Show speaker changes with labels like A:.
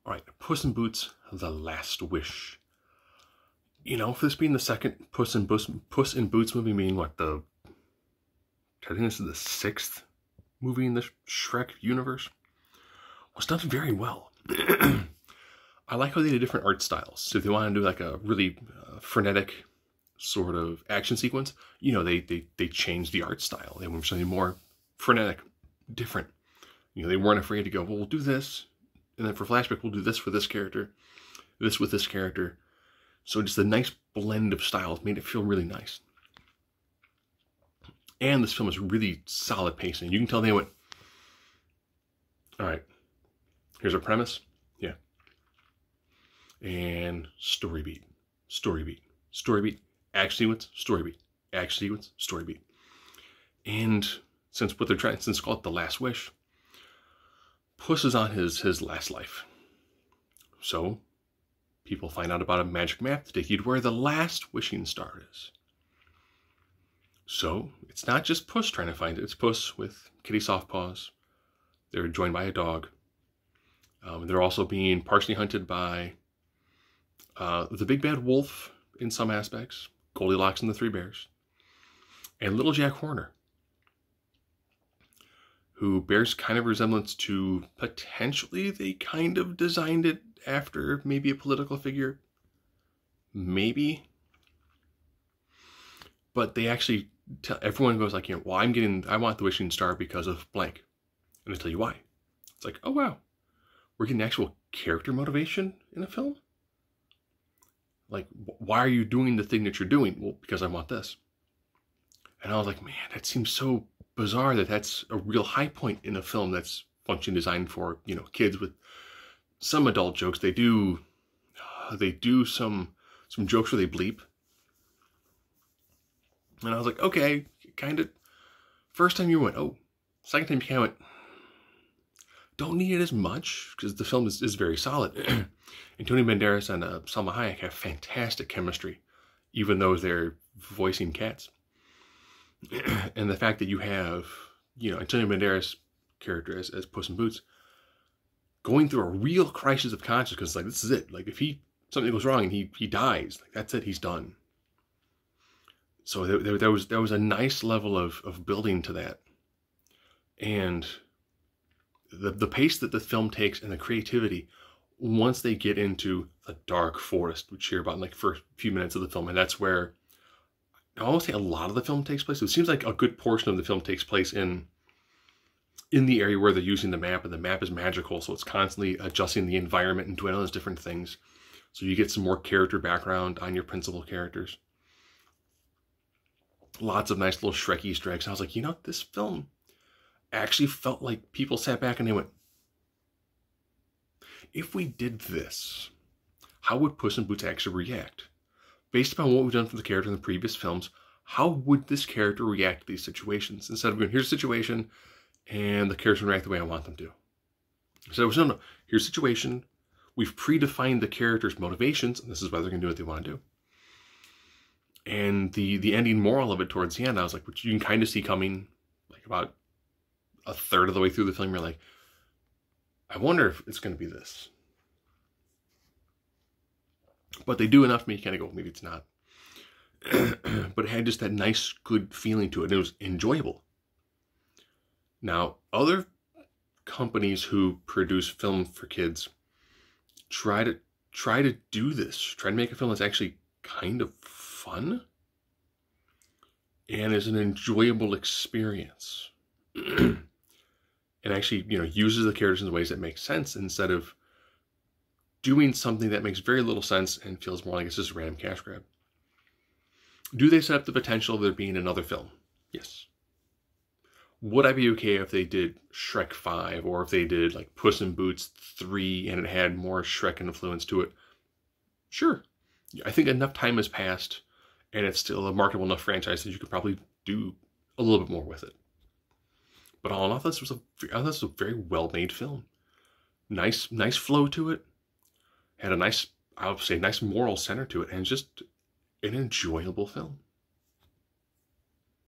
A: All right, Puss in Boots: The Last Wish. You know, for this being the second Puss in Boots movie, meaning what, I think this is the sixth movie in the Shrek universe, was done very well. I like how they did different art styles. So if they want to do like a really frenetic sort of action sequence, you know, they changed the art style. They went for something more frenetic, different. You know, they weren't afraid to go, well, we'll do this, and then for flashback, we'll do this for this character, this with this character. So just a nice blend of styles made it feel really nice. And this film is really solid pacing. You can tell they went, all right, here's our premise. Yeah. And story beat, story beat, story beat, action sequence, story beat, action sequence, story beat. And since what they're trying, since it's called The Last Wish, Puss is on his last life. So people find out about a magic map to take you to where the last wishing star is. So it's not just Puss trying to find it. It's Puss with Kitty Softpaws. They're joined by a dog. They're also being partially hunted by the big bad wolf in some aspects, Goldilocks and the Three Bears, and little Jack Horner, who bears kind of resemblance to, potentially they kind of designed it after maybe a political figure. Maybe. But they actually tell, everyone goes like, you know, well, I want the wishing star because of blank. And they tell you why. It's like, oh wow, we're getting actual character motivation in a film? Like, why are you doing the thing that you're doing? Well, because I want this. And I was like, man, that seems so bizarre that that's a real high point in a film that's function designed for, you know, kids with some adult jokes. They do some jokes where they bleep. And I was like, okay, kind of. First time you went, oh. Second time you kind of went, don't need it as much, because the film is very solid. Antonio Banderas and Salma Hayek have fantastic chemistry, even though they're voicing cats. And the fact that you have, you know, Antonio Banderas' character as Puss in Boots going through a real crisis of consciousness, because like, this is it. Like, if something goes wrong and he dies, like, that's it, he's done. So there was a nice level of building to that. And the pace that the film takes and the creativity, once they get into the dark forest, which you hear about in like the first few minutes of the film, and that's where I almost say a lot of the film takes place. It seems like a good portion of the film takes place in the area where they're using the map, and the map is magical, so it's constantly adjusting the environment and doing all those different things. So you get some more character background on your principal characters. Lots of nice little Shrek Easter eggs. I was like, you know, this film actually felt like people sat back and they went, if we did this, how would Puss in Boots actually react? Based upon what we've done for the character in the previous films, how would this character react to these situations? Instead of going, here's a situation, and the characters react the way I want them to. So it was, no, here's a situation, we've predefined the character's motivations, and this is why they're going to do what they want to do. And the ending moral of it towards the end, I was like, which you can kind of see coming, like about a third of the way through the film, you're like, I wonder if it's going to be this. But they do enough to make you kind of go, maybe it's not. But it had just that nice, good feeling to it. And it was enjoyable. Now, other companies who produce film for kids try to do this. Try to make a film that's actually kind of fun and is an enjoyable experience. And actually, you know, uses the characters in ways that make sense instead of doing something that makes very little sense and feels more like it's just a random cash grab. Do they set up the potential of there being another film? Yes. Would I be okay if they did Shrek 5, or if they did like Puss in Boots 3 and it had more Shrek influence to it? Sure. I think enough time has passed and it's still a marketable enough franchise that you could probably do a little bit more with it. But all in all, this was a very well-made film. Nice flow to it. Had a nice, I would say, nice moral center to it, and just an enjoyable film.